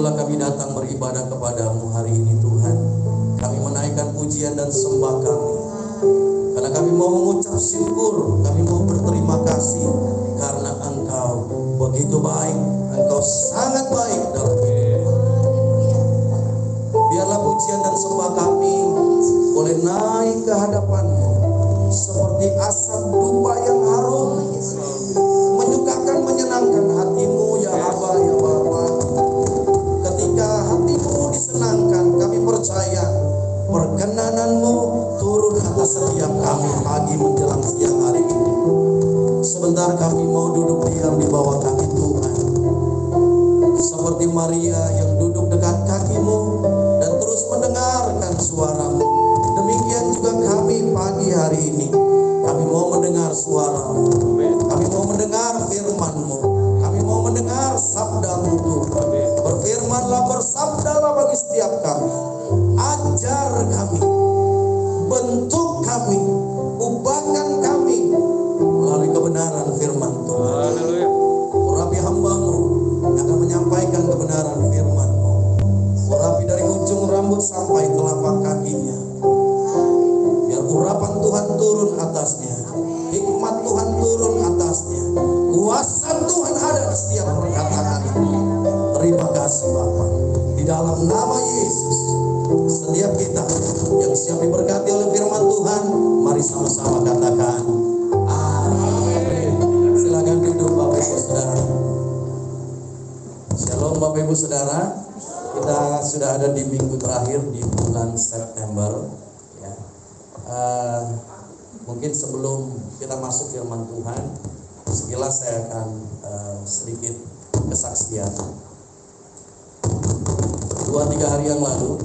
itulah kami datang beribadah kepadamu hari ini Tuhan. Kami menaikkan pujian dan sembah kami, karena kami mau mengucap syukur, kami mau berterima kasih, karena Engkau begitu baik, Engkau sangat baik dalam hidup. Biarlah pujian dan sembah kami boleh naik ke hadapan-Mu seperti asap dupa yang harum, menyukakan, menyenangkan hati-Mu ya Aba, ya Bapa. Ketika hati-Mu disenangkan, kami percaya perkenanan-Mu turun atas setiap kami pagi menjelang siang hari ini. Sebentar kami mau duduk diam di bawah kaki Tuhan, seperti Maria yang duduk dekat kaki-Mu dan terus mendengarkan suara-Mu. Demikian juga kami pagi hari ini, kami mau mendengar suara-Mu, kami mau mendengar firman-Mu, kami mau mendengar sabda-Mu Tuhan. Berfirmanlah, bersabdalah bagi setiap kami, ajar kami, bentuk kami, ubahkan kami melalui kebenaran firman Tuhan. Urapi hamba-Mu akan menyampaikan kebenaran firman-Mu. Urapi dari ujung rambut sampai telapak kakinya. Biar urapan Tuhan turun atasnya, hikmat Tuhan turun atasnya, kuasa Tuhan ada di setiap perkataan ini. Terima kasih Bapa. Di dalam nama Yesus, setiap kita yang siap diberkati oleh firman Tuhan, mari sama-sama katakan amin. Silakan duduk Bapak Ibu Saudara. Shalom Bapak Ibu Saudara. Kita sudah ada di minggu terakhir di bulan September ya. Mungkin sebelum kita masuk firman Tuhan, sekilas saya akan sedikit kesaksian. 2-3 hari yang lalu,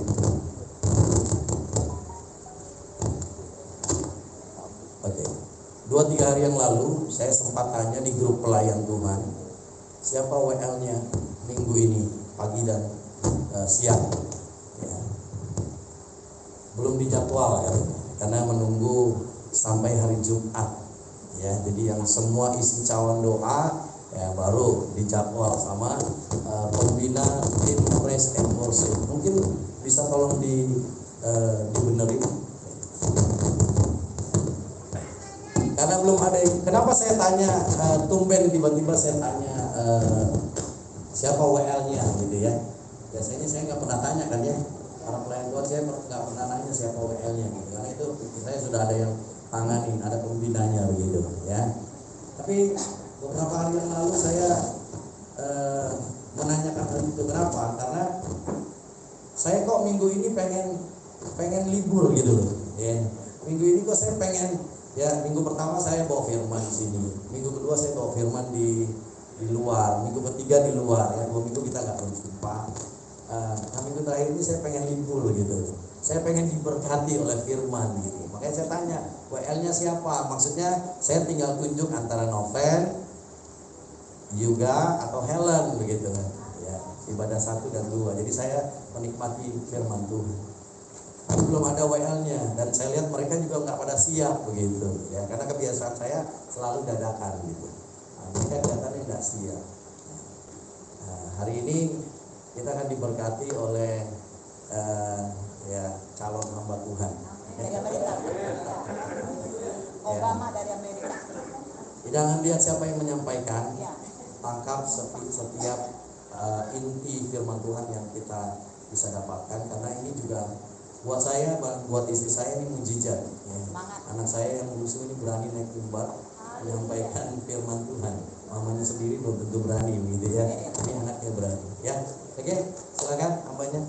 hari yang lalu saya sempat tanya di grup pelayan Tuhan, siapa WL-nya minggu ini pagi dan siang ya. Belum dijadwal ya, karena menunggu sampai hari Jumat ya. Jadi yang semua isi cawan doa ya baru dijadwal sama pembina tim praise and worship. Mungkin bisa tolong dibenerin, karena belum ada. Kenapa saya tanya tumben tiba-tiba saya tanya siapa WL-nya gitu ya. Biasanya saya nggak pernah tanya kan ya, para pelayan Tuhan saya nggak pernah nanya siapa WL-nya gitu, karena itu saya sudah ada yang tanganin, ada pembinanya begitu ya. Tapi beberapa hari yang lalu saya menanyakan hal itu. Kenapa? Karena saya kok minggu ini pengen libur gitu loh ya. Minggu ini kok saya pengen ya, minggu pertama saya bawa firman di sini, minggu kedua saya bawa firman di luar, minggu ketiga di luar ya. 2 minggu kita nggak berjumpa. Nah minggu terakhir ini saya pengen libur gitu, saya pengen diberkati oleh firman gitu. Makanya saya tanya WL-nya siapa, maksudnya saya tinggal tunjuk antara Noven, Yuga atau Helen begitu kan ya, ibadah 1 dan 2. Jadi saya menikmati firman Tuhan. Tapi belum ada WL-nya, dan saya lihat mereka juga nggak pada siap begitu ya, karena kebiasaan saya selalu dadakan gitu. Nah, mereka kelihatannya nggak siap. Nah, hari ini kita akan diberkati oleh ya calon hamba Tuhan dari Amerika. Obama dari Amerika. Jangan lihat siapa yang menyampaikan, tangkap setiap inti firman Tuhan yang kita bisa dapatkan, karena ini juga buat saya, buat istri saya ini mujizat ya. Anak saya yang bungsu ini berani naik mimbar menyampaikan firman Tuhan. Mamanya sendiri belum tentu berani gitu ya. Ini anaknya berani ya. Oke, silakan hambanya.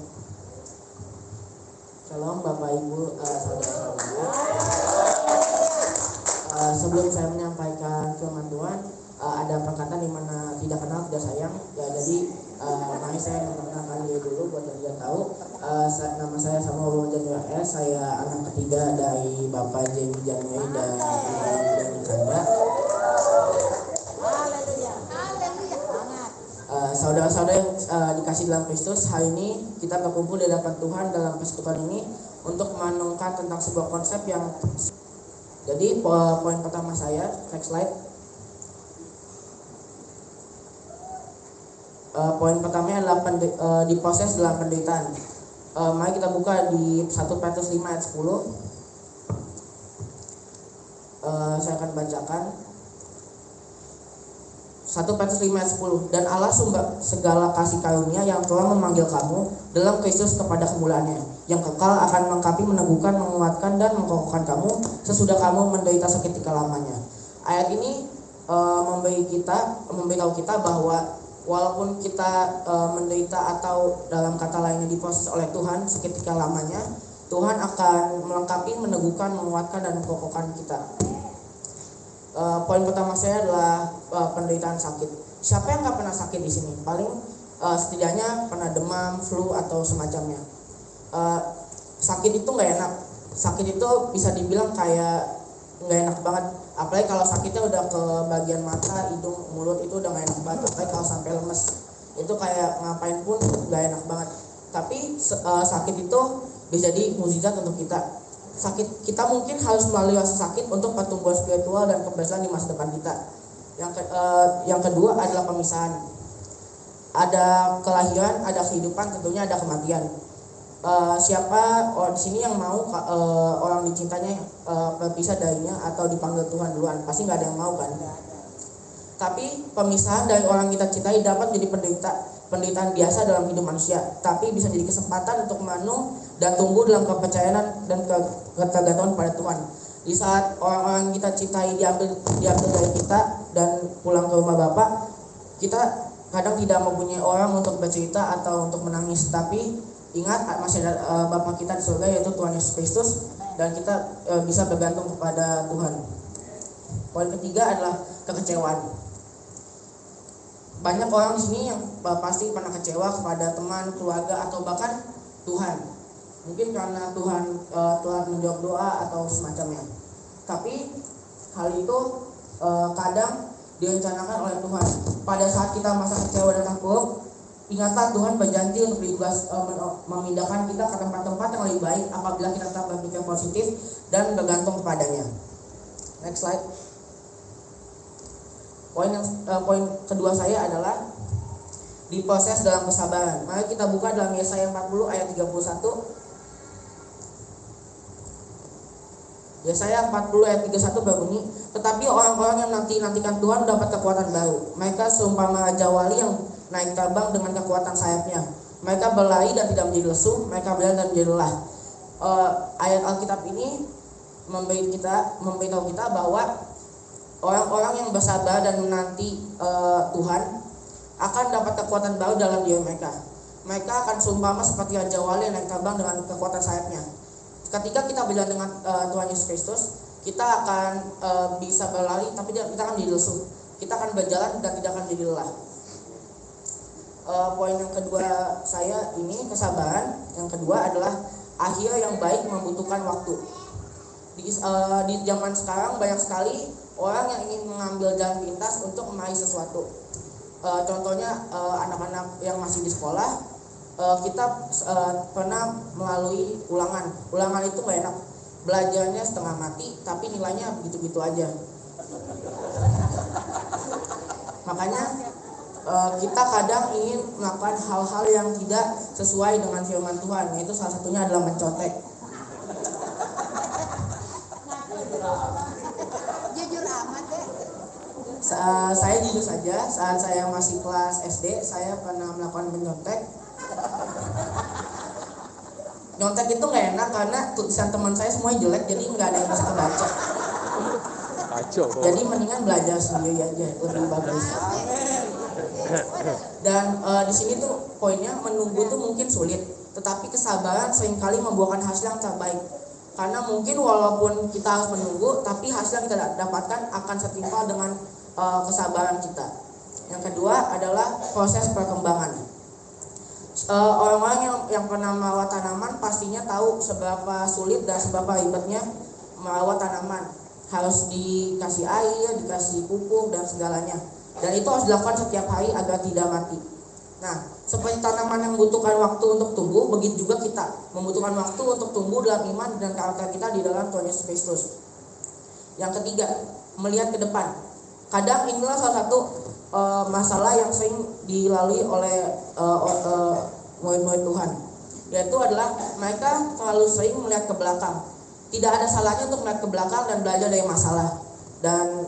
Shalom Bapak Ibu, saudara-saudara. Sebelum saya menyampaikan firman Tuhan, ada perkataan di mana tidak kenal tidak sayang ya. Jadi mari saya memperkenalkan diri dulu buat yang tidak tahu. Nama saya Samuel Januari S. Saya anak ketiga dari Bapak Jamie Januari dan Ibu Kanda. Saudara-saudara yang dikasih dalam Kristus, hari ini kita berkumpul di hadapan Tuhan dalam persekutuan ini untuk merenungkan tentang sebuah konsep yang. Jadi poin pertama saya, next slide. Poin pertamanya adalah diproses dalam penderitaan. Mari kita buka di 1 Petrus 5 ayat 10. Saya akan bacakan 1 Petrus 5 ayat 10. Dan Allah sumber segala kasih karunia yang telah memanggil kamu dalam Kristus kepada kemuliaannya, yang kekal akan melengkapi, meneguhkan, menguatkan, dan mengokohkan kamu sesudah kamu menderita seketika lamanya. Ayat ini memberitahu kita bahwa walaupun kita menderita atau dalam kata lainnya diproses oleh Tuhan seketika lamanya, Tuhan akan melengkapi, meneguhkan, menguatkan, dan mengokohkan kita. Poin pertama saya adalah penderitaan sakit. Siapa yang nggak pernah sakit di sini? Paling setidaknya pernah demam, flu, atau semacamnya. Sakit itu nggak enak. Sakit itu bisa dibilang kayak nggak enak banget. Apalagi kalau sakitnya udah ke bagian mata, hidung, mulut, itu udah nggak enak banget. Apalagi kalau sampai lemes, itu kayak ngapain pun nggak enak banget. Tapi sakit itu bisa jadi mukjizat untuk kita. Sakit kita mungkin harus melalui rasa sakit untuk pertumbuhan spiritual dan keberhasilan di masa depan kita. Yang kedua adalah pemisahan. Ada kelahiran, ada kehidupan, tentunya ada kematian. Siapa di sini yang mau orang dicintanya berpisah darinya atau dipanggil Tuhan duluan? Pasti nggak ada yang mau kan? Tapi pemisahan dari orang kita cintai dapat menjadi penderitaan biasa dalam hidup manusia, tapi bisa jadi kesempatan untuk merenung dan tumbuh dalam kepercayaan dan ketergantungan pada Tuhan. Di saat orang-orang kita cintai diambil dari kita dan pulang ke rumah Bapa, kita kadang tidak mempunyai orang untuk bercerita atau untuk menangis, tapi ingat masih ada Bapa kita di surga, yaitu Tuhan Yesus Kristus, dan kita bisa bergantung kepada Tuhan. Poin ketiga adalah kekecewaan. Banyak orang di sini yang pasti pernah kecewa kepada teman, keluarga, atau bahkan Tuhan. Mungkin karena Tuhan telah menjawab doa atau semacamnya. Tapi hal itu kadang direncanakan oleh Tuhan. Pada saat kita masa kecewa dan takut, ingatlah Tuhan berjanji untuk memindahkan kita ke tempat-tempat yang lebih baik apabila kita tetap berpikir positif dan bergantung kepadanya. Next slide. Poin kedua saya adalah diproses dalam kesabaran. Mari kita buka dalam Yesaya 40 ayat 31. Yesaya 40 ayat 31 berbunyi, tetapi orang-orang yang nantikan Tuhan dapat kekuatan baru. Mereka seumpama raja wali yang naik terbang dengan kekuatan sayapnya. Mereka berlari dan tidak menjadi lesu, mereka berjalan dan menjadi lelah. Ayat Alkitab ini memberitahu kita bahwa orang-orang yang bersabar dan menanti Tuhan akan dapat kekuatan baru dalam diri mereka. Mereka akan seumpama seperti raja wali yang naik terbang dengan kekuatan sayapnya. Ketika kita berjalan dengan Tuhan Yesus Kristus, kita akan bisa berlari, tapi kita akan menjadi lesu. Kita akan berjalan dan tidak akan menjadi lelah. Poin yang kedua saya ini kesabaran. Yang kedua adalah akhir yang baik membutuhkan waktu. Di zaman sekarang banyak sekali orang yang ingin mengambil jalan pintas untuk meraih sesuatu. Contohnya anak-anak yang masih di sekolah, kita pernah melalui ulangan. Ulangan itu nggak enak. Belajarnya setengah mati, tapi nilainya begitu-begitu aja. Makanya kita kadang ingin melakukan hal-hal yang tidak sesuai dengan firman Tuhan. Yaitu salah satunya adalah mencontek. Saya jujur saja, saat saya masih kelas SD, saya pernah melakukan menyontek. Nyontek itu nggak enak karena tulisan teman saya semuanya jelek, jadi nggak ada yang bisa kebaca. Jadi mendingan belajar sendiri aja, lebih bagus. Dan di sini tuh poinnya, menunggu tuh mungkin sulit, tetapi kesabaran seringkali membuahkan hasil yang terbaik. Karena mungkin walaupun kita harus menunggu, tapi hasil yang kita dapatkan akan setimpal dengan kesabaran kita. Yang kedua adalah proses perkembangan. Orang-orang yang pernah merawat tanaman pastinya tahu seberapa sulit dan seberapa ribetnya merawat tanaman. Harus dikasih air, dikasih pupuk dan segalanya. Dan itu harus dilakukan setiap hari agar tidak mati. Nah, seperti tanaman yang membutuhkan waktu untuk tumbuh, begitu juga kita membutuhkan waktu untuk tumbuh dalam iman dan karakter kita di dalam Tuhan Yesus Kristus. Yang ketiga, melihat ke depan. Kadang inilah salah satu masalah yang sering dilalui oleh murid-murid Tuhan, yaitu adalah mereka terlalu sering melihat ke belakang. Tidak ada salahnya untuk melihat ke belakang dan belajar dari masalah dan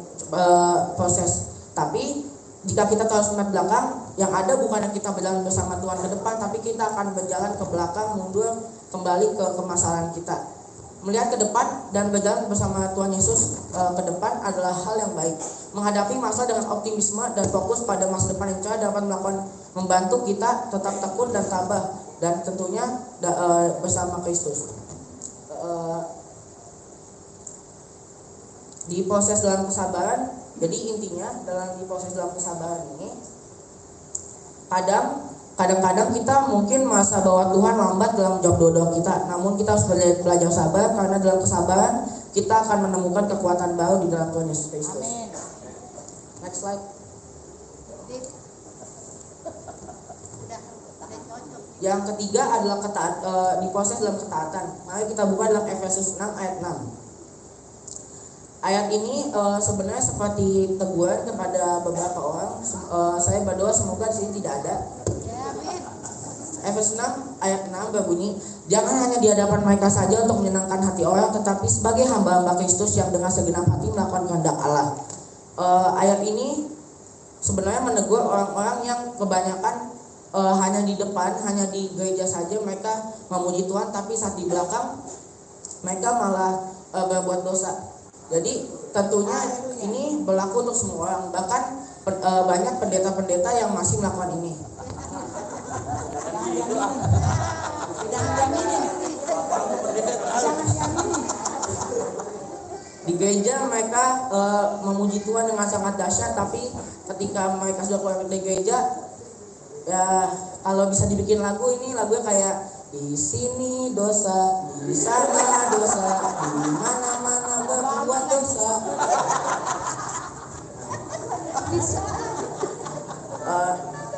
proses. Tapi jika kita terus melihat belakang, yang ada bukan kita berjalan bersama Tuhan ke depan, tapi kita akan berjalan ke belakang, mundur kembali ke masalah kita. Melihat ke depan dan berjalan bersama Tuhan Yesus ke depan adalah hal yang baik. Menghadapi masalah dengan optimisme dan fokus pada masa depan yang cerah dapat membantu kita tetap tekun dan tabah, dan tentunya bersama Kristus. Di proses dalam kesabaran, jadi intinya di proses dalam kesabaran ini, kadang-kadang kita mungkin merasa bahwa Tuhan lambat dalam menjawab doa kita. Namun kita harus belajar sabar, karena dalam kesabaran kita akan menemukan kekuatan baru di dalam Tuhan Yesus Kristus. Amin. Next slide. Yang ketiga adalah di proses dalam ketaatan. Mari kita buka dalam Efesus 6 ayat 6. Ayat ini sebenarnya seperti teguran kepada beberapa orang. Saya berdoa semoga di sini tidak ada. Efesus 6 ayat 6 berbunyi, jangan hanya di hadapan mereka saja untuk menyenangkan hati orang, tetapi sebagai hamba-hamba Kristus yang dengan segenap hati melakukan kehendak Allah. Ayat ini sebenarnya menegur orang-orang yang kebanyakan hanya di depan, hanya di gereja saja mereka memuji Tuhan, tapi saat di belakang mereka malah berbuat dosa. Jadi tentunya ini berlaku untuk semua orang, bahkan banyak pendeta-pendeta yang masih melakukan ini. Di gereja mereka memuji Tuhan dengan sangat dahsyat, tapi ketika mereka sudah keluar dari gereja, ya kalau bisa dibikin lagu, ini lagunya kayak di sini dosa, di sana dosa, di mana-mana berbuat dosa.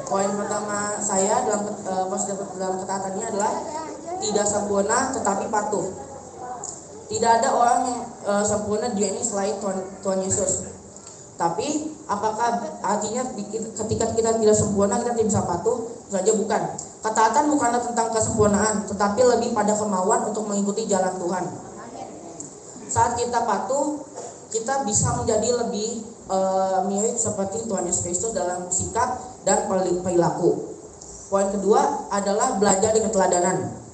Poin pertama saya dalam ketaatan ini adalah tidak sempurna tetapi patuh. Tidak ada orang yang sempurna di dunia ini selain Tuhan Yesus. Tapi apakah artinya ketika kita tidak sempurna kita tidak bisa patuh? Saja bukan. Ketaatan bukanlah tentang kesempurnaan, tetapi lebih pada kemauan untuk mengikuti jalan Tuhan. Saat kita patuh, kita bisa menjadi lebih mirip seperti Tuhan Yesus Kristus dalam sikap dan perilaku. Poin kedua adalah belajar dengan keteladanan.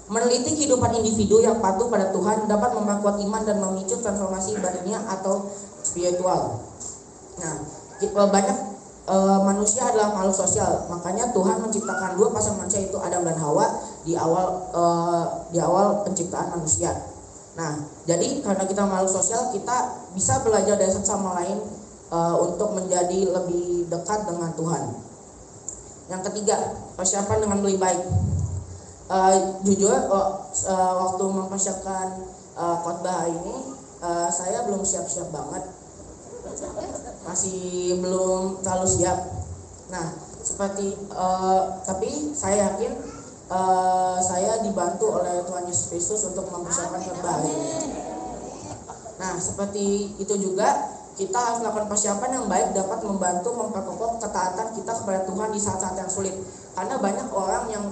Meneliti kehidupan individu yang patuh pada Tuhan dapat memperkuat iman dan memicu transformasi batinnya atau spiritual. Nah, banyak manusia adalah makhluk sosial, makanya Tuhan menciptakan dua pasang manusia, itu Adam dan Hawa di awal penciptaan manusia. Nah, jadi karena kita makhluk sosial, kita bisa belajar dari satu sama lain untuk menjadi lebih dekat dengan Tuhan. Yang ketiga, persiapan dengan lebih baik. Jujur, waktu mempersiapkan khotbah ini, saya belum siap-siap banget, masih belum terlalu siap. Nah, tapi saya yakin saya dibantu oleh Tuhan Yesus Kristus untuk mempersiapkan khotbah ini. Nah, seperti itu juga kita harus melakukan persiapan yang baik dapat membantu memperkokoh ketaatan kita kepada Tuhan di saat-saat yang sulit. Karena banyak orang yang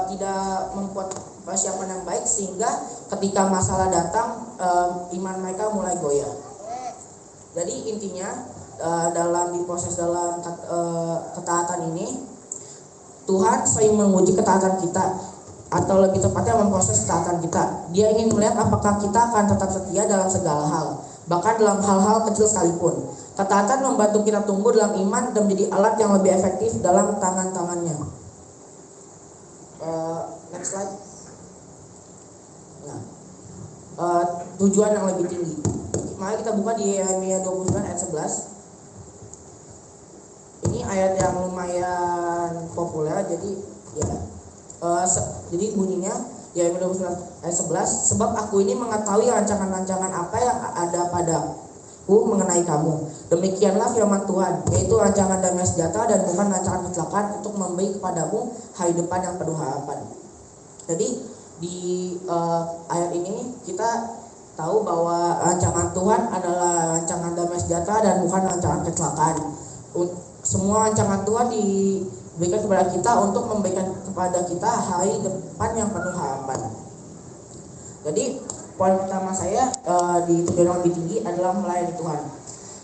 tidak membuat persiapan yang baik, sehingga ketika masalah datang iman mereka mulai goyah. Jadi intinya di proses dalam ketaatan ini, Tuhan sering menguji ketaatan kita, atau lebih tepatnya memproses ketaatan kita. Dia ingin melihat apakah kita akan tetap setia dalam segala hal, bahkan dalam hal-hal kecil sekalipun. Ketaatan membantu kita tumbuh dalam iman dan menjadi alat yang lebih efektif dalam tangan-tangannya. Next slide. Nah, tujuan yang lebih tinggi. Mari kita buka di Yeremia 29 ayat 11. Ini ayat yang lumayan populer, jadi ya. Jadi bunyinya Yeremia 29 ayat 11, sebab aku ini mengetahui rancangan-rancangan apa yang ada padaku mengenai kamu. Demikianlah firman Tuhan, yaitu rancangan damai sejahtera dan bukan rancangan kecelakaan, untuk memberi kepadamu hari depan yang penuh harapan. Jadi di ayat ini kita tahu bahwa rancangan Tuhan adalah rancangan damai sejahtera dan bukan rancangan kecelakaan. Semua rancangan Tuhan diberikan kepada kita untuk memberikan kepada kita hari depan yang penuh harapan. Jadi poin pertama saya di tujuan yang lebih tinggi adalah melayani Tuhan.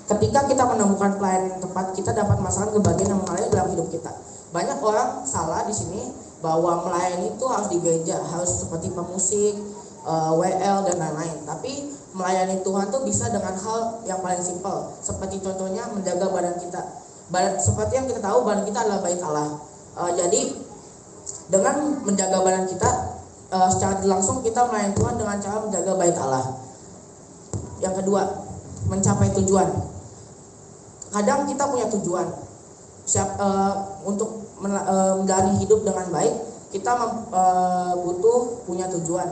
Ketika kita menemukan pelayanan yang tepat, kita dapat merasakan kebahagiaan yang mengalir dalam hidup kita. Banyak orang salah di sini bahwa melayani itu harus di gereja, harus seperti pemusik, WL dan lain-lain. Tapi melayani Tuhan tuh bisa dengan hal yang paling simpel, seperti contohnya menjaga badan kita. Seperti yang kita tahu, badan kita adalah bait Allah. Jadi dengan menjaga badan kita, secara langsung kita melayani Tuhan dengan cara menjaga bait Allah. Yang kedua, mencapai tujuan. Kadang kita punya tujuan untuk menjalani hidup dengan baik. Kita butuh punya tujuan.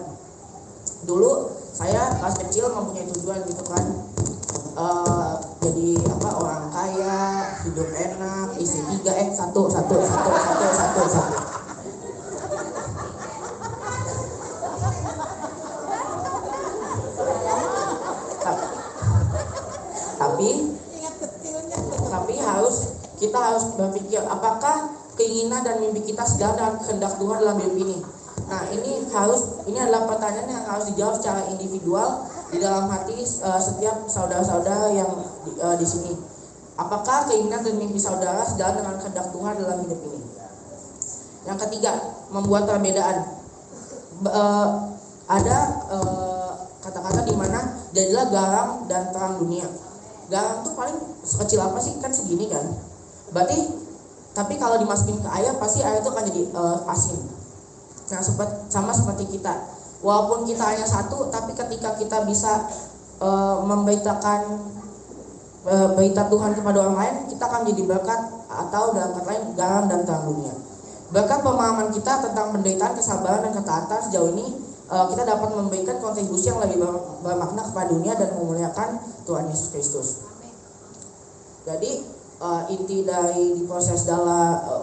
Dulu saya pas kecil mempunyai tujuan gitu kan, jadi orang kaya, hidup enak, isi 3 satu. Tapi kita harus berpikir apakah keinginan dan mimpi kita sejalan dengan kehendak Tuhan dalam hidup ini. Nah, ini adalah pertanyaan yang harus dijawab secara individual di dalam hati setiap saudara-saudara yang di sini. Apakah keinginan dan mimpi saudara sejalan dengan kehendak Tuhan dalam hidup ini? Yang ketiga, membuat perbedaan. Ada kata-kata di mana jadilah garam dan terang dunia. Garam tuh paling sekecil apa sih, kan segini kan. Berarti tapi kalau dimasukin ke air pasti air itu akan jadi asin. Nah, sama seperti kita. Walaupun kita hanya satu, tapi ketika kita bisa memberitakan berita Tuhan kepada orang lain, kita akan jadi berkat, atau dalam kata lain garam dan terang dunia. Berkat pemahaman kita tentang penderitaan, kesabaran dan ketaatan sejauh ini, kita dapat memberikan kontribusi yang lebih bermakna kepada dunia dan memuliakan Tuhan Yesus Kristus. Jadi inti dari proses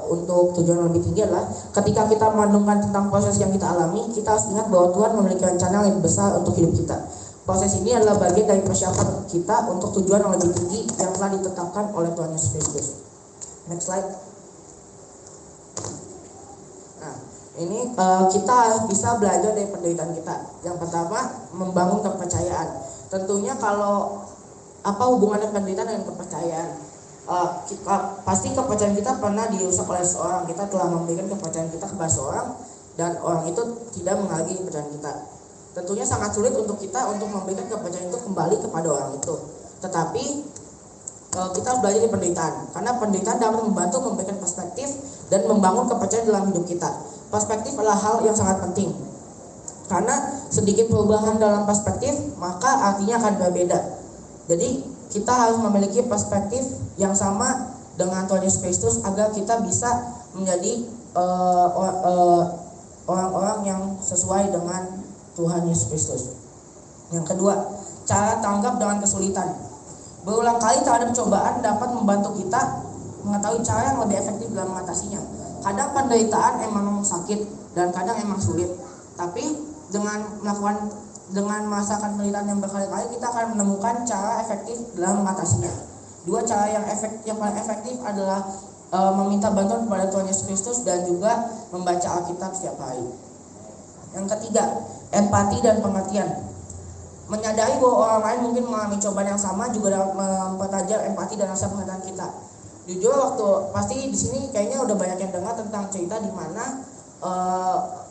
untuk tujuan yang lebih tinggi adalah ketika kita merenungkan tentang proses yang kita alami, kita harus ingat bahwa Tuhan memiliki rencana yang lebih besar untuk hidup kita. Proses ini adalah bagian dari persiapan kita untuk tujuan yang lebih tinggi yang telah ditetapkan oleh Tuhan Yesus Kristus. Next slide. Nah, ini kita harus bisa belajar dari penderitaan kita. Yang pertama, membangun kepercayaan. Tentunya kalau apa hubungannya penderitaan dengan kepercayaan? Pasti kepercayaan kita pernah dirusak oleh seorang. Kita telah memberikan kepercayaan kita kepada seorang dan orang itu tidak menghargai kepercayaan kita. Tentunya sangat sulit untuk kita untuk memberikan kepercayaan itu kembali kepada orang itu. Tetapi kita belajar dari penderitaan, karena penderitaan dapat membantu memberikan perspektif dan membangun kepercayaan dalam hidup kita. Perspektif adalah hal yang sangat penting, karena sedikit perubahan dalam perspektif maka artinya akan berbeda. Jadi kita harus memiliki perspektif yang sama dengan Tuhan Yesus Kristus agar kita bisa menjadi orang-orang yang sesuai dengan Tuhan Yesus Kristus. Yang kedua, cara tanggap dengan kesulitan. Berulang kali terhadap cobaan dapat membantu kita mengetahui cara yang lebih efektif dalam mengatasinya. Kadang penderitaan emang sakit dan kadang emang sulit, tapi dengan merasakan penderitaan yang berkali-kali, kita akan menemukan cara efektif dalam mengatasinya. Dua cara yang paling efektif adalah meminta bantuan kepada Tuhan Yesus Kristus dan juga membaca Alkitab setiap hari. Yang ketiga, empati dan pengertian. Menyadari bahwa orang lain mungkin mengalami cobaan yang sama juga dapat mempertajam empati dan rasa pengertian kita. Jujur, pasti di sini kayaknya udah banyak yang dengar tentang cerita di mana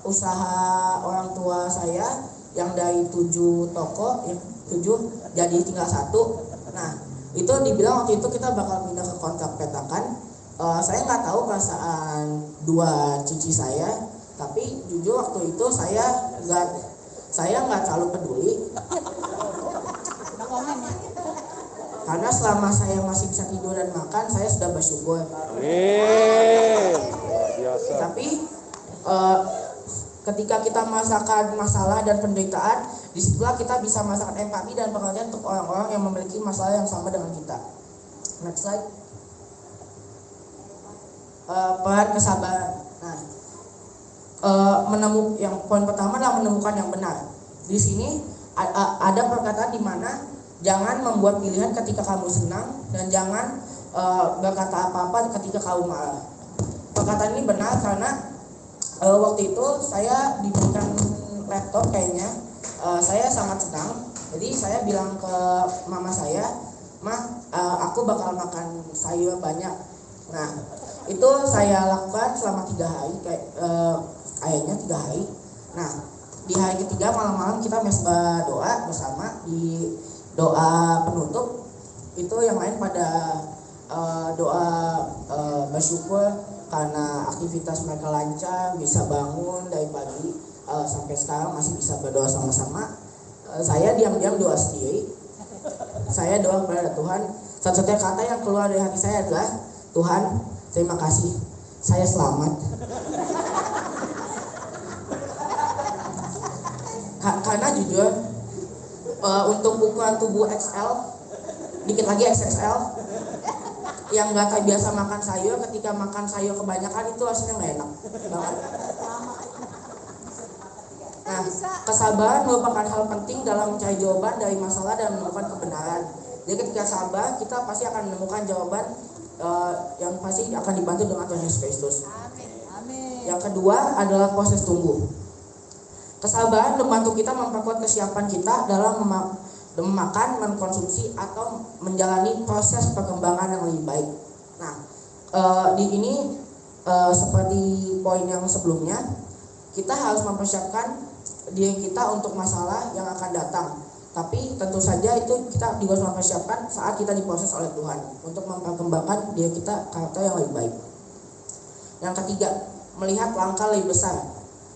usaha orang tua saya yang dari 7 toko, 7 jadi tinggal 1. Nah, itu dibilang waktu itu kita bakal pindah ke kontrak petakan. Saya nggak tahu perasaan 2 cici saya, tapi jujur waktu itu saya nggak terlalu peduli, karena selama saya masih bisa tidur dan makan, saya sudah bersyukur. Tapi ketika kita merasakan masalah dan penderitaan, disitulah kita bisa merasakan empati dan pengertian untuk orang-orang yang memiliki masalah yang sama dengan kita. Next slide. Peran kesabaran. Nah, yang poin pertama adalah menemukan yang benar. Di sini ada perkataan di mana Jangan membuat pilihan ketika kamu senang, dan jangan berkata apa-apa ketika kamu marah. Perkataan ini benar karena waktu itu saya diberikan laptop kayaknya. Saya sangat senang, jadi saya bilang ke mama saya, "Ma, aku bakal makan sayur banyak." Nah, itu saya lakukan selama 3 hari, kayaknya 3 hari. Nah, di hari ketiga malam-malam kita mesbah doa bersama. Di doa penutup itu yang lain pada doa bersyukur karena aktivitas mereka lancar, bisa bangun dari pagi sampai sekarang masih bisa berdoa sama-sama. Saya diam-diam doa sendiri. Saya doa kepada Tuhan. Satu-satunya kata yang keluar dari hati saya adalah, "Tuhan, terima kasih, saya selamat." Karena jujur, untuk ukuran tubuh XL, dikit lagi XXL, yang nggak terbiasa makan sayur, ketika makan sayur kebanyakan itu rasanya nggak enak banget. Nah, kesabaran merupakan hal penting dalam mencari jawaban dari masalah dan menemukan kebenaran. Jadi ketika sabar, kita pasti akan menemukan jawaban yang pasti akan dibantu dengan Tuhan Yesus Kristus. Yang kedua adalah proses tumbuh. Kesabaran membantu kita memperkuat kesiapan kita dalam memakan, mengkonsumsi, atau menjalani proses perkembangan yang lebih baik. Nah, di ini seperti poin yang sebelumnya, kita harus mempersiapkan diri kita untuk masalah yang akan datang. Tapi tentu saja itu kita juga harus mempersiapkan saat kita diproses oleh Tuhan untuk memperkembangkan diri kita karakter yang lebih baik. Yang ketiga, melihat langkah lebih besar.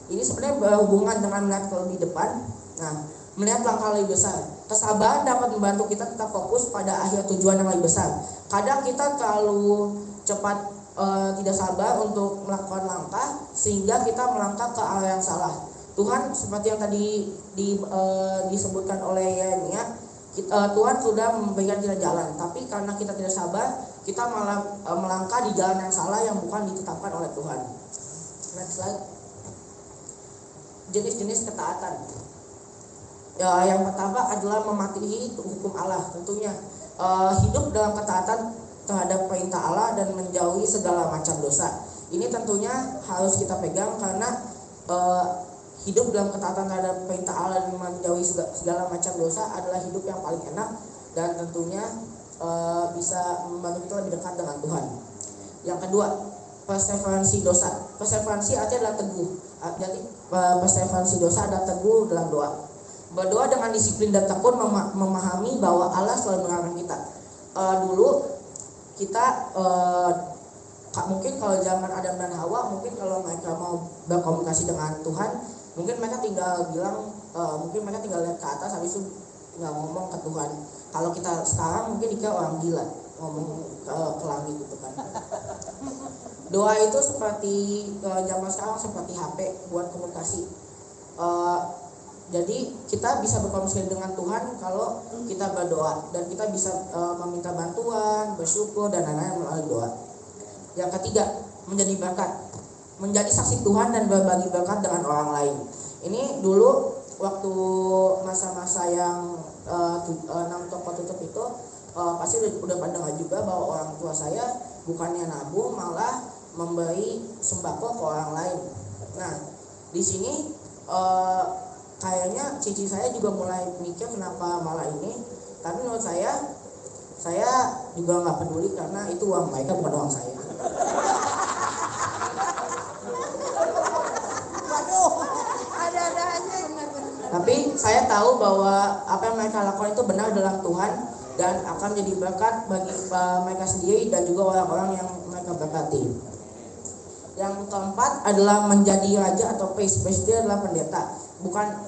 Ini sebenarnya berhubungan dengan melihat ke lebih depan. Nah, melihat langkah lebih besar. Kesabaran dapat membantu kita tetap fokus pada akhir tujuan yang lebih besar. Kadang kita terlalu cepat tidak sabar untuk melakukan langkah sehingga kita melangkah ke arah yang salah. Tuhan seperti yang tadi disebutkan oleh Yeremia, Tuhan sudah memberikan kita jalan, tapi karena kita tidak sabar, kita malah melangkah di jalan yang salah yang bukan ditetapkan oleh Tuhan. Next slide. Jenis-jenis ketaatan. Yang pertama adalah mematuhi hukum Allah. Tentunya hidup dalam ketaatan terhadap perintah Allah dan menjauhi segala macam dosa. Ini tentunya harus kita pegang karena hidup dalam ketaatan terhadap perintah Allah dan menjauhi segala macam dosa adalah hidup yang paling enak dan tentunya bisa membantu kita lebih dekat dengan Tuhan. Yang kedua, perseveransi dosa. Perseveransi artinya adalah teguh. Jadi perseveransi dosa adalah teguh dalam doa. Berdoa dengan disiplin dan tekun, memahami bahwa Allah selalu mengarahkan kita. Dulu kita mungkin kalau zaman Adam dan Hawa, mungkin kalau mereka mau berkomunikasi dengan Tuhan, mungkin mereka tinggal bilang, mungkin mereka tinggal lihat ke atas, habis itu nggak ngomong ke Tuhan. Kalau kita sekarang mungkin dikira orang gila ngomong ke langit gitu kan. Doa itu seperti zaman sekarang seperti HP buat komunikasi. Jadi kita bisa berkomunikasi dengan Tuhan kalau kita berdoa, dan kita bisa meminta bantuan, bersyukur dan lain-lain melalui doa. Yang ketiga, menjadi berkat, menjadi saksi Tuhan dan berbagi berkat dengan orang lain. Ini dulu waktu masa-masa yang 6 toko tutup itu, pasti udah pada dengar juga bahwa orang tua saya bukannya nabung, malah memberi sembako ke orang lain. Nah, di sini kayaknya cici saya juga mulai mikir kenapa malah ini. Tapi menurut saya juga nggak peduli karena itu uang mereka, bukan uang saya. Tapi saya tahu bahwa apa yang mereka lakukan itu benar dalam Tuhan dan akan menjadi berkat bagi mereka sendiri dan juga orang-orang yang mereka berkati. Yang keempat adalah menjadi raja atau priest. Priest itu adalah pendeta.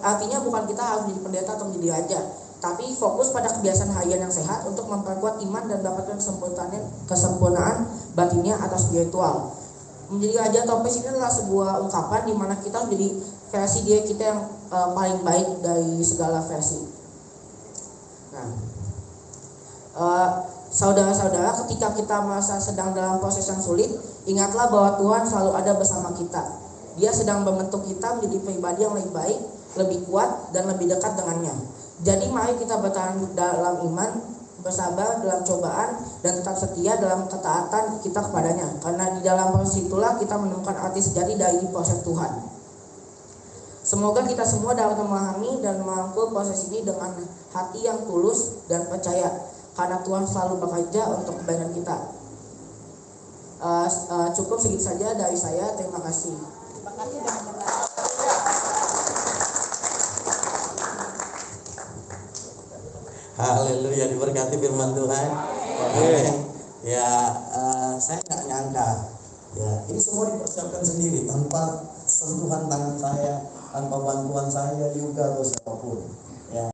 Artinya bukan kita harus menjadi pendeta atau menjadi raja, tapi fokus pada kebiasaan harian yang sehat untuk memperkuat iman dan mendapatkan kesempurnaan batinnya atau spiritual. Menjadi raja atau priest ini adalah sebuah ungkapan di mana kita menjadi versi diri kita yang paling baik dari segala versi. Nah, saudara-saudara, ketika kita merasa sedang dalam proses yang sulit, ingatlah bahwa Tuhan selalu ada bersama kita. Dia sedang membentuk kita menjadi pribadi yang lebih baik, lebih kuat, dan lebih dekat dengannya. Jadi mari kita bertahan dalam iman, bersabar dalam cobaan, dan tetap setia dalam ketaatan kita kepadanya. Karena di dalam proses itulah kita menemukan arti sejati dari proses Tuhan. Semoga kita semua dapat memahami dan merangkul proses ini dengan hati yang tulus dan percaya, karena Tuhan selalu bekerja untuk kebaikan kita. Cukup segitu saja dari saya. Terima kasih. Terima kasih dan Haleluya, diberkati firman Tuhan. Amin. Ya, saya nggak nyangka. Ya, ini semua dipersiapkan sendiri tanpa sentuhan tangan saya, tanpa bantuan saya juga atau siapapun.